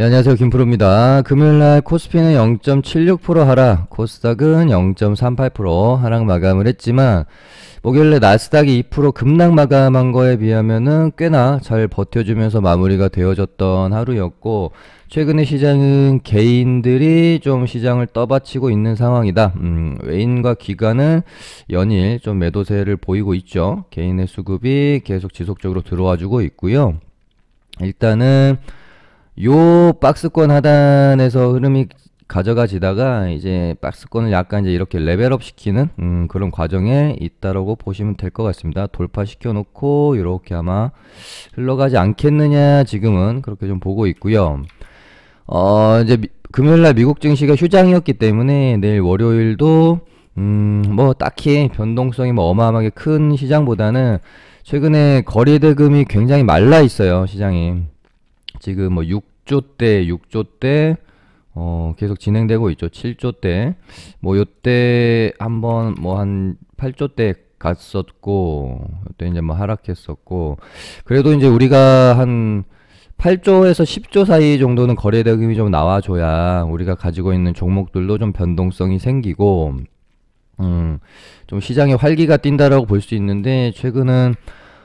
네, 안녕하세요. 김프로입니다. 금요일날 코스피는 0.76% 하락, 코스닥은 0.38% 하락 마감을 했지만 목요일에 나스닥이 2% 급락 마감한 거에 비하면은 꽤나 잘 버텨주면서 마무리가 되어졌던 하루였고, 최근에 시장은 개인들이 좀 시장을 떠받치고 있는 상황이다. 외인과 기관은 연일 좀 매도세를 보이고 있죠. 개인의 수급이 계속 지속적으로 들어와주고 있고요. 일단은 요 박스권 하단에서 흐름이 가져가지다가 이제 박스권을 약간 이제 이렇게 레벨업 시키는 그런 과정에 있다라고 보시면 될 것 같습니다. 돌파시켜 놓고 이렇게 아마 흘러가지 않겠느냐 지금은 그렇게 좀 보고 있고요. 이제 금요일날 미국 증시가 휴장이었기 때문에 내일 월요일도 뭐 딱히 변동성이 뭐 어마어마하게 큰 시장보다는 최근에 거래대금이 굉장히 말라 있어요. 시장이 지금 뭐 6조대 계속 진행되고 있죠. 7조대 뭐 요때 한번 뭐 한 8조대 갔었고, 요때 이제 뭐 하락했었고, 그래도 이제 우리가 한 8조에서 10조 사이 정도는 거래대금이 좀 나와줘야 우리가 가지고 있는 종목들도 좀 변동성이 생기고 좀 시장에 활기가 뛴다라고 볼 수 있는데, 최근은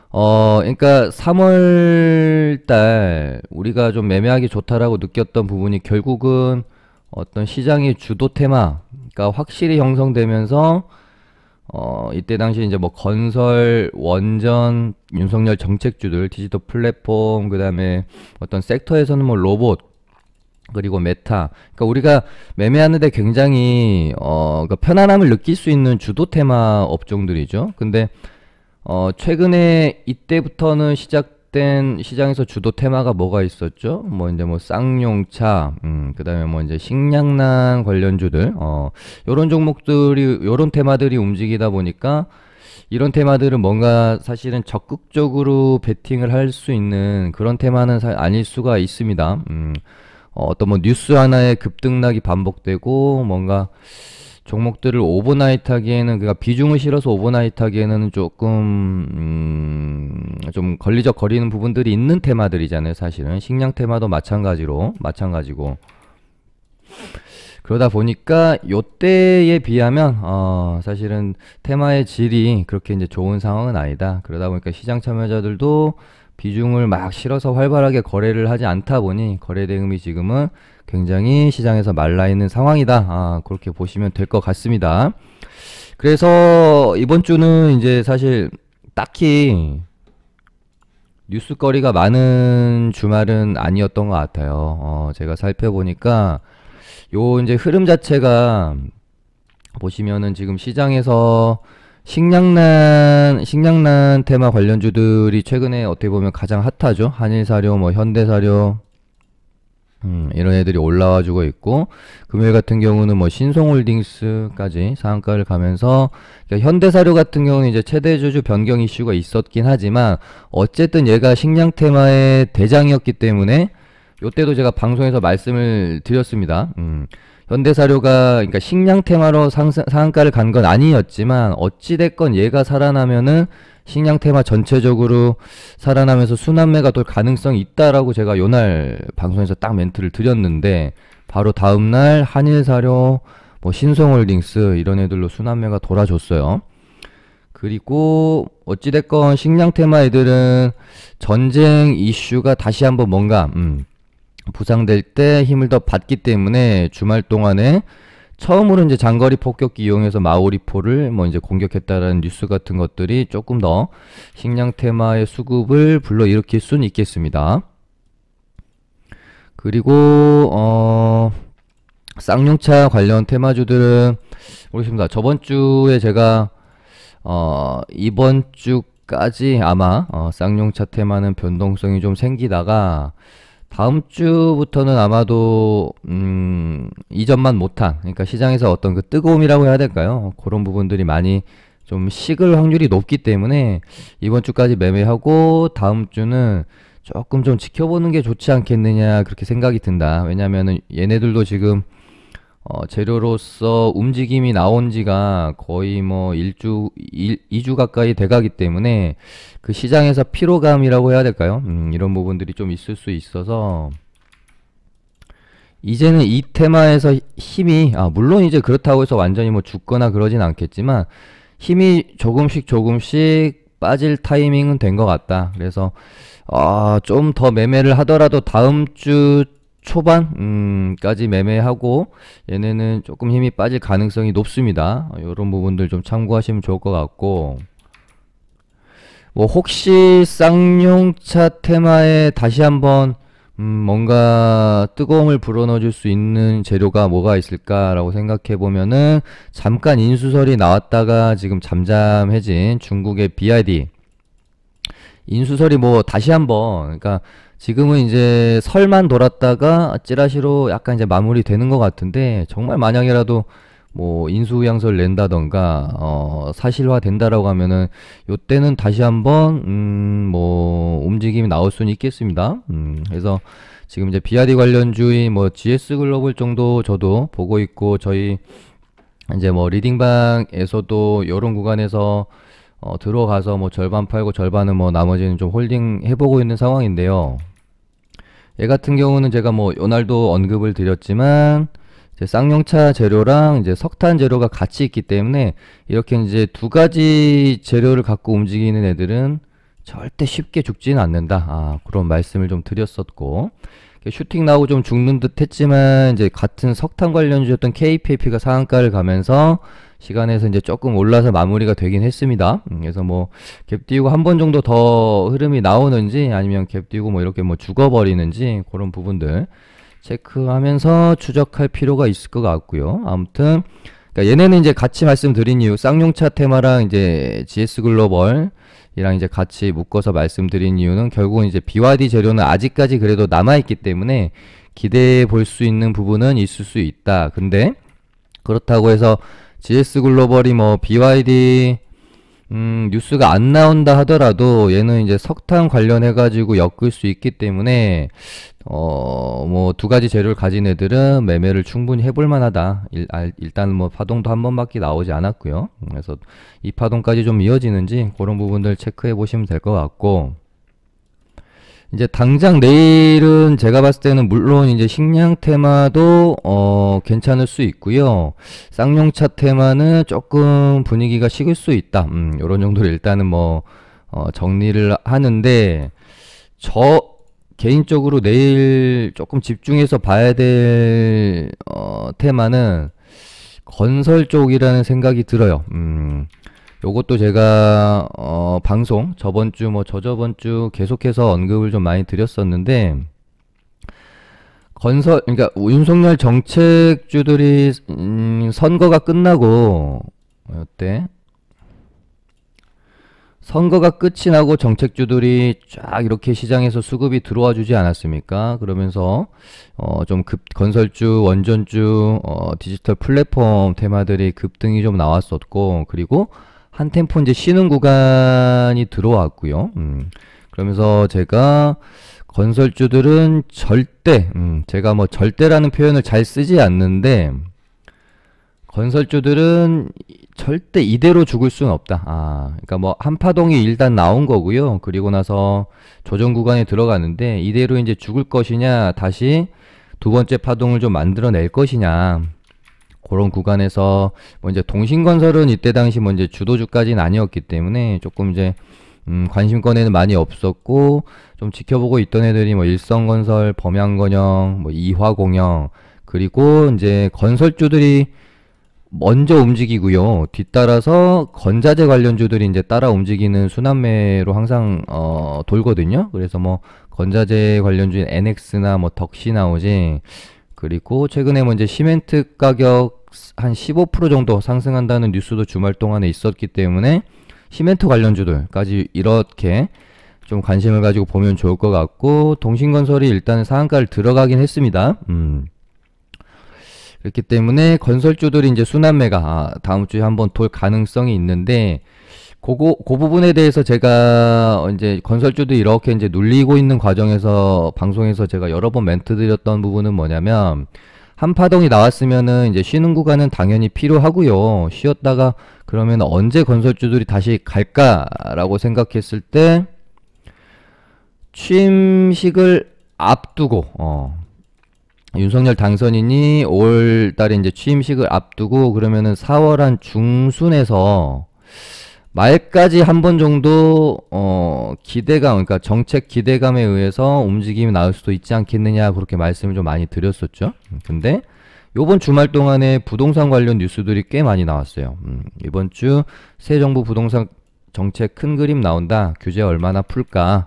그러니까 3월 달 우리가 좀 매매하기 좋다라고 느꼈던 부분이 결국은 어떤 시장의 주도 테마가 확실히 형성되면서 이때 당시 이제 뭐 건설, 원전, 윤석열 정책주들, 디지털 플랫폼, 그다음에 어떤 섹터에서는 뭐 로봇, 그리고 메타. 그러니까 우리가 매매하는데 굉장히 그러니까 편안함을 느낄 수 있는 주도 테마 업종들이죠. 근데 최근에 이때부터는 시작된 시장에서 주도 테마가 뭐가 있었죠? 뭐 이제 뭐 쌍용차, 그다음에 뭐 이제 식량난 관련주들, 요런 종목들이, 요런 테마들이 움직이다 보니까 이런 테마들은 뭔가 사실은 적극적으로 베팅을 할 수 있는 그런 테마는 아닐 수가 있습니다. 어떤 뭐 뉴스 하나에 급등락이 반복되고 뭔가 종목들을 오버나이트 하기에는, 그러니까 비중을 실어서 오버나이트 하기에는 조금 좀 걸리적거리는 부분들이 있는 테마들이잖아요. 사실은 식량 테마도 마찬가지고 그러다 보니까 요때에 비하면 사실은 테마의 질이 그렇게 이제 좋은 상황은 아니다. 그러다 보니까 시장 참여자들도 비중을 막 실어서 활발하게 거래를 하지 않다 보니 거래 대금이 지금은 굉장히 시장에서 말라 있는 상황이다. 그렇게 보시면 될 것 같습니다. 그래서 이번 주는 이제 사실 딱히 뉴스거리가 많은 주말은 아니었던 것 같아요. 제가 살펴보니까 요 이제 흐름 자체가 보시면은 지금 시장에서 식량난 테마 관련주들이 최근에 어떻게 보면 가장 핫하죠. 한일사료, 뭐 현대사료, 이런 애들이 올라와 주고 있고, 금요일 같은 경우는 뭐 신송홀딩스까지 상한가를 가면서, 그러니까 현대사료 같은 경우는 이제 최대주주 변경 이슈가 있었긴 하지만 어쨌든 얘가 식량 테마의 대장이었기 때문에 요때도 제가 방송에서 말씀을 드렸습니다. 현대사료가 그러니까 식량 테마로 상한가를 간 건 아니었지만 어찌됐건 얘가 살아나면은 식량 테마 전체적으로 살아나면서 순환매가 돌 가능성이 있다라고 제가 요날 방송에서 딱 멘트를 드렸는데, 바로 다음날 한일사료, 뭐 신성홀딩스 이런 애들로 순환매가 돌아줬어요. 그리고 어찌됐건 식량 테마 애들은 전쟁 이슈가 다시 한번 뭔가 부상될 때 힘을 더 받기 때문에 주말 동안에 처음으로 이제 장거리 폭격기 이용해서 마오리포를 뭐 이제 공격했다라는 뉴스 같은 것들이 조금 더 식량 테마의 수급을 불러일으킬 수는 있겠습니다. 그리고 쌍용차 관련 테마주들은 모르겠습니다. 저번 주에 제가 이번 주까지 아마 쌍용차 테마는 변동성이 좀 생기다가 다음 주부터는 아마도 이전만 못한, 그러니까 시장에서 어떤 그 뜨거움이라고 해야 될까요? 그런 부분들이 많이 좀 식을 확률이 높기 때문에 이번 주까지 매매하고 다음 주는 조금 좀 지켜보는 게 좋지 않겠느냐, 그렇게 생각이 든다. 왜냐면은 얘네들도 지금 재료로서 움직임이 나온 지가 거의 뭐 2주 가까이 돼가기 때문에 그 시장에서 피로감이라고 해야 될까요? 이런 부분들이 좀 있을 수 있어서 이제는 이 테마에서 힘이, 물론 이제 그렇다고 해서 완전히 뭐 죽거나 그러진 않겠지만, 힘이 조금씩 조금씩 빠질 타이밍은 된 것 같다. 그래서, 좀 더 매매를 하더라도 다음 주 초반, 까지 매매하고, 얘네는 조금 힘이 빠질 가능성이 높습니다. 이런 부분들 좀 참고하시면 좋을 것 같고, 뭐, 혹시 쌍용차 테마에 다시 한번 뭔가 뜨거움을 불어넣어줄 수 있는 재료가 뭐가 있을까라고 생각해 보면은 잠깐 인수설이 나왔다가 지금 잠잠해진 중국의 BYD 인수설이 뭐 다시 한번 그러니까 지금은 이제 설만 돌았다가 찌라시로 약간 이제 마무리되는 것 같은데 정말 만약이라도 뭐 인수양서를 낸다던가 사실화 된다라고 하면은 요때는 다시 한번 뭐 움직임이 나올 수는 있겠습니다. 그래서 지금 이제 비아디 관련주의 뭐 GS 글로벌 정도 저도 보고 있고 저희 이제 뭐 리딩방에서도 요런 구간에서 들어가서 뭐 절반 팔고 절반은 뭐 나머지는 좀 홀딩 해보고 있는 상황인데요. 얘 같은 경우는 제가 뭐 요날도 언급을 드렸지만 이제 쌍용차 재료랑 이제 석탄 재료가 같이 있기 때문에 이렇게 이제 두 가지 재료를 갖고 움직이는 애들은 절대 쉽게 죽지는 않는다. 그런 말씀을 좀 드렸었고 슈팅 나오고 좀 죽는 듯 했지만 이제 같은 석탄 관련주였던 KPF가 상한가를 가면서 시간에서 이제 조금 올라서 마무리가 되긴 했습니다. 그래서 뭐 갭 띄우고 한 번 정도 더 흐름이 나오는지 아니면 갭 띄우고 뭐 이렇게 뭐 죽어버리는지 그런 부분들 체크하면서 추적할 필요가 있을 것 같고요. 아무튼 그러니까 얘네는 이제 같이 말씀드린 이유 쌍용차 테마랑 이제 GS 글로벌 이랑 이제 같이 묶어서 말씀드린 이유는 결국은 이제 BYD 재료는 아직까지 그래도 남아있기 때문에 기대해 볼 수 있는 부분은 있을 수 있다. 근데 그렇다고 해서 GS 글로벌이 뭐 BYD 뉴스가 안 나온다 하더라도 얘는 이제 석탄 관련해 가지고 엮을 수 있기 때문에 뭐 두 가지 재료를 가진 애들은 매매를 충분히 해볼 만하다. 일단 뭐 파동도 한 번밖에 나오지 않았고요. 그래서 이 파동까지 좀 이어지는지 그런 부분들 체크해 보시면 될 것 같고 이제 당장 내일은 제가 봤을 때는 물론 이제 식량 테마도 괜찮을 수 있고요. 쌍용차 테마는 조금 분위기가 식을 수 있다. 요런 정도로 일단은 뭐 정리를 하는데 저 개인적으로 내일 조금 집중해서 봐야 될 테마는 건설 쪽이라는 생각이 들어요. 요것도 제가 방송 저번주 뭐 저저번주 계속해서 언급을 좀 많이 드렸었는데 건설 그러니까 윤석열 정책주들이 선거가 끝나고 어때? 선거가 끝이 나고 정책주들이 쫙 이렇게 시장에서 수급이 들어와 주지 않았습니까? 그러면서 좀 건설주, 원전주, 디지털 플랫폼 테마들이 급등이 좀 나왔었고 그리고 한 템포 이제 쉬는 구간이 들어왔고요. 그러면서 제가 건설주들은 절대, 제가 뭐 절대라는 표현을 잘 쓰지 않는데 건설주들은 절대 이대로 죽을 수는 없다. 그러니까 뭐 한파동이 일단 나온 거고요. 그리고 나서 조정 구간에 들어가는데 이대로 이제 죽을 것이냐, 다시 두 번째 파동을 좀 만들어낼 것이냐. 그런 구간에서 뭐 이제 동신건설은 이때 당시 뭐 이제 주도주까지는 아니었기 때문에 조금 이제 관심권에는 많이 없었고 좀 지켜보고 있던 애들이 뭐 일성건설, 범양건영, 뭐 이화공영 그리고 이제 건설주들이 먼저 움직이고요. 뒤따라서 건자재 관련주들이 이제 따라 움직이는 순환매로 항상 돌거든요. 그래서 뭐 건자재 관련주인 NX나 뭐 덕시 나오지. 그리고 최근에 뭐 이제 시멘트 가격 한 15% 정도 상승한다는 뉴스도 주말 동안에 있었기 때문에 시멘트 관련주들까지 이렇게 좀 관심을 가지고 보면 좋을 것 같고 동신건설이 일단은 상한가를 들어가긴 했습니다. 그렇기 때문에 건설주들이 이제 순환매가 다음 주에 한번 돌 가능성이 있는데 그 부분에 대해서 제가 이제 건설주도 이렇게 이제 눌리고 있는 과정에서 방송에서 제가 여러 번 멘트 드렸던 부분은 뭐냐면 한파동이 나왔으면은 이제 쉬는 구간은 당연히 필요하고요. 쉬었다가 그러면 언제 건설주들이 다시 갈까라고 생각했을 때 취임식을 앞두고 윤석열 당선인이 5월 달에 이제 취임식을 앞두고 그러면은 4월 한 중순에서 말까지 한 번 정도 기대감, 그러니까 정책 기대감에 의해서 움직임이 나올 수도 있지 않겠느냐 그렇게 말씀을 좀 많이 드렸었죠. 근데 요번 주말 동안에 부동산 관련 뉴스들이 꽤 많이 나왔어요. 이번 주 새 정부 부동산 정책 큰 그림 나온다. 규제 얼마나 풀까?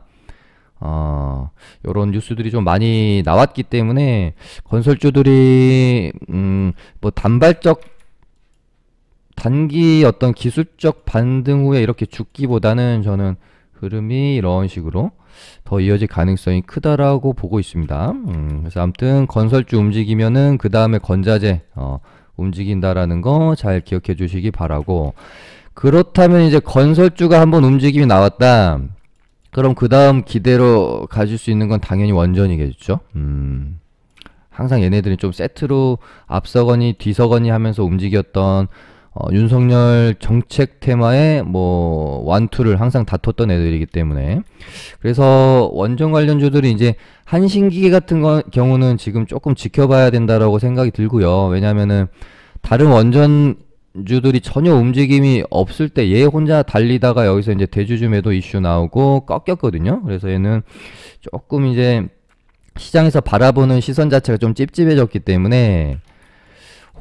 요런 뉴스들이 좀 많이 나왔기 때문에 건설주들이 뭐 단발적 단기 어떤 기술적 반등 후에 이렇게 죽기보다는 저는 흐름이 이런 식으로 더 이어질 가능성이 크다라고 보고 있습니다. 그래서 아무튼 건설주 움직이면은 그 다음에 건자재 움직인다라는 거 잘 기억해 주시기 바라고. 그렇다면 이제 건설주가 한번 움직임이 나왔다. 그럼 그 다음 기대로 가질 수 있는 건 당연히 원전이겠죠. 항상 얘네들이 좀 세트로 앞서거니 뒤서거니 하면서 움직였던 윤석열 정책 테마의 뭐 완투를 항상 다퉜던 애들이기 때문에. 그래서 원전 관련주들이 이제 한신기계 같은 경우는 지금 조금 지켜봐야 된다라고 생각이 들고요. 왜냐면은 다른 원전주들이 전혀 움직임이 없을 때 얘 혼자 달리다가 여기서 이제 대주주 매도 이슈 나오고 꺾였거든요. 그래서 얘는 조금 이제 시장에서 바라보는 시선 자체가 좀 찝찝해졌기 때문에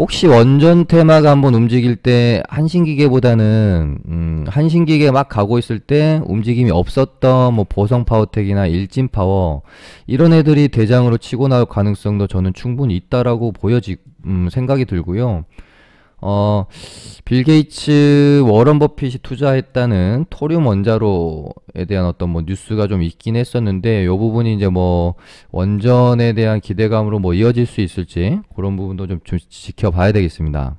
혹시 원전 테마가 한번 움직일 때 한신기계보다는 한신기계 막 가고 있을 때 움직임이 없었던 뭐 보성파워텍이나 일진파워 이런 애들이 대장으로 치고 나올 가능성도 저는 충분히 있다라고 생각이 들고요. 빌 게이츠, 워런 버핏이 투자했다는 토륨 원자로에 대한 어떤 뭐 뉴스가 좀 있긴 했었는데, 요 부분이 이제 뭐 원전에 대한 기대감으로 뭐 이어질 수 있을지 그런 부분도 좀 지켜봐야 되겠습니다.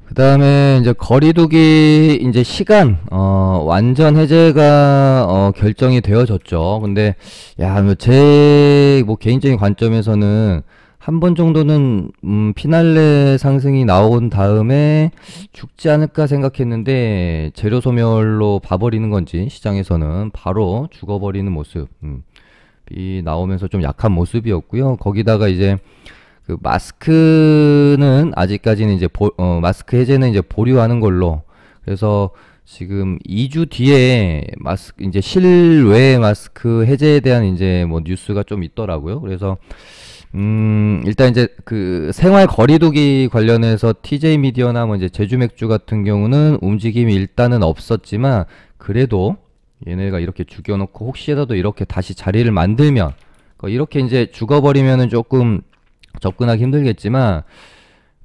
그 다음에 이제 거리두기 이제 시간 완전 해제가 결정이 되어졌죠. 근데 제 뭐 개인적인 관점에서는 한 번 정도는 피날레 상승이 나온 다음에 죽지 않을까 생각했는데 재료 소멸로 봐버리는 건지 시장에서는 바로 죽어버리는 모습이 나오면서 좀 약한 모습이었고요. 거기다가 이제 그 마스크는 아직까지는 이제 마스크 해제는 이제 보류하는 걸로. 그래서 지금 2주 뒤에 이제 실외 마스크 해제에 대한 이제 뭐 뉴스가 좀 있더라고요. 그래서 일단 이제 그 생활 거리두기 관련해서 TJ 미디어나 뭐 이제 제주 맥주 같은 경우는 움직임이 일단은 없었지만, 그래도 얘네가 이렇게 죽여놓고 혹시라도 이렇게 다시 자리를 만들면, 이렇게 이제 죽어버리면은 조금 접근하기 힘들겠지만,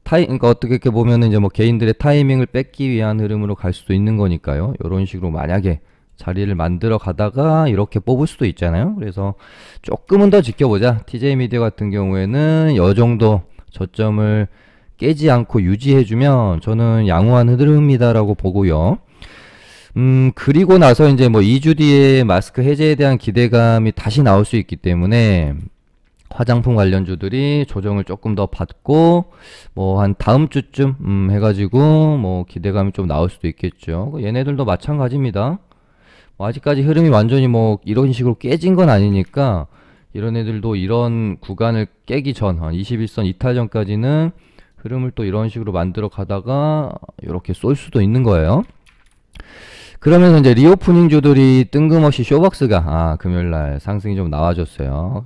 그러니까 어떻게 보면은 이제 뭐 개인들의 타이밍을 뺏기 위한 흐름으로 갈 수도 있는 거니까요. 이런 식으로 만약에 자리를 만들어 가다가 이렇게 뽑을 수도 있잖아요. 그래서 조금은 더 지켜보자. TJ 미디어 같은 경우에는 이 정도 저점을 깨지 않고 유지해주면 저는 양호한 흐름이다라고 보고요. 그리고 나서 이제 뭐 2주 뒤에 마스크 해제에 대한 기대감이 다시 나올 수 있기 때문에 화장품 관련주들이 조정을 조금 더 받고 뭐 한 다음 주쯤 해가지고 뭐 기대감이 좀 나올 수도 있겠죠. 얘네들도 마찬가지입니다. 아직까지 흐름이 완전히 뭐 이런 식으로 깨진 건 아니니까 이런 애들도 이런 구간을 깨기 전, 한 21선 이탈 전까지는 흐름을 또 이런 식으로 만들어 가다가 이렇게 쏠 수도 있는 거예요. 그러면서 이제 리오프닝 주들이 뜬금없이 쇼박스가 금요일날 상승이 좀 나와줬어요.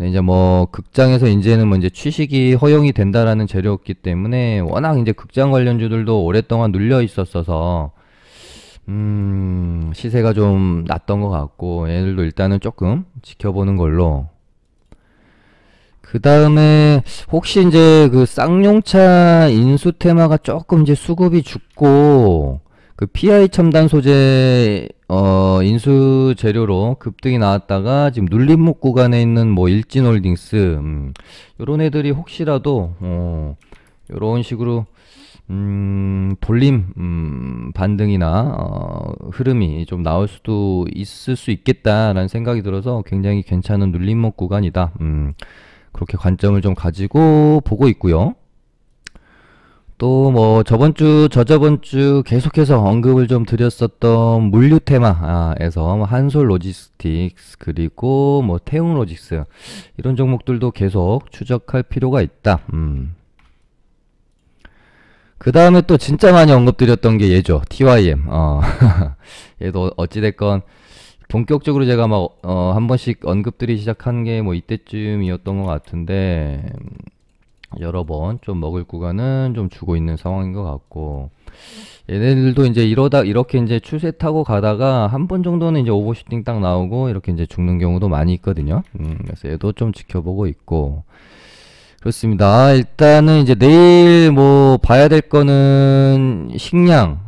이제 뭐 극장에서 이제는 뭐 이제 취식이 허용이 된다라는 재료였기 때문에 워낙 이제 극장 관련주들도 오랫동안 눌려 있었어서 시세가 좀 낮던 것 같고, 얘들도 일단은 조금 지켜보는 걸로. 그 다음에 혹시 이제 그 쌍용차 인수 테마가 조금 이제 수급이 죽고 그 PI 첨단 소재 인수 재료로 급등이 나왔다가 지금 눌림목 구간에 있는 뭐 일진홀딩스 요런 애들이 혹시라도 요런 식으로 돌림 반등이나 흐름이 좀 나올 수도 있을 수 있겠다라는 생각이 들어서 굉장히 괜찮은 눌림목 구간이다. 그렇게 관점을 좀 가지고 보고 있고요. 또 뭐 저저번 주 계속해서 언급을 좀 드렸었던 물류 테마에서 뭐 한솔 로지스틱스 그리고 뭐 태웅 로직스 이런 종목들도 계속 추적할 필요가 있다. 그 다음에 또 진짜 많이 언급드렸던 게 얘죠. TYM. 얘도 어찌됐건 본격적으로 제가 막 한 번씩 언급드리기 시작한 게 뭐 이때쯤이었던 것 같은데 여러 번 좀 먹을 구간은 좀 주고 있는 상황인 것 같고, 얘네들도 이제 이렇게 이제 추세 타고 가다가 한 번 정도는 이제 오버슈팅 딱 나오고 이렇게 이제 죽는 경우도 많이 있거든요. 그래서 얘도 좀 지켜보고 있고 그렇습니다. 일단은 이제 내일 뭐 봐야 될 거는 식량,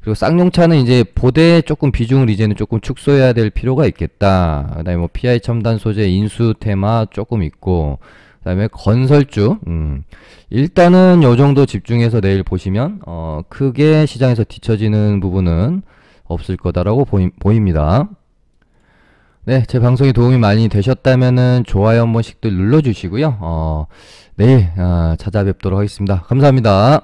그리고 쌍용차는 이제 보대에 조금 비중을 이제는 조금 축소해야 될 필요가 있겠다. 그다음에 뭐 PI 첨단 소재 인수 테마 조금 있고, 그다음에 건설주, 일단은 요 정도 집중해서 내일 보시면 크게 시장에서 뒤처지는 부분은 없을 거다라고 보입니다. 네, 제 방송이 도움이 많이 되셨다면은 좋아요 한 번씩들 눌러주시고요. 내일 찾아뵙도록 하겠습니다. 감사합니다.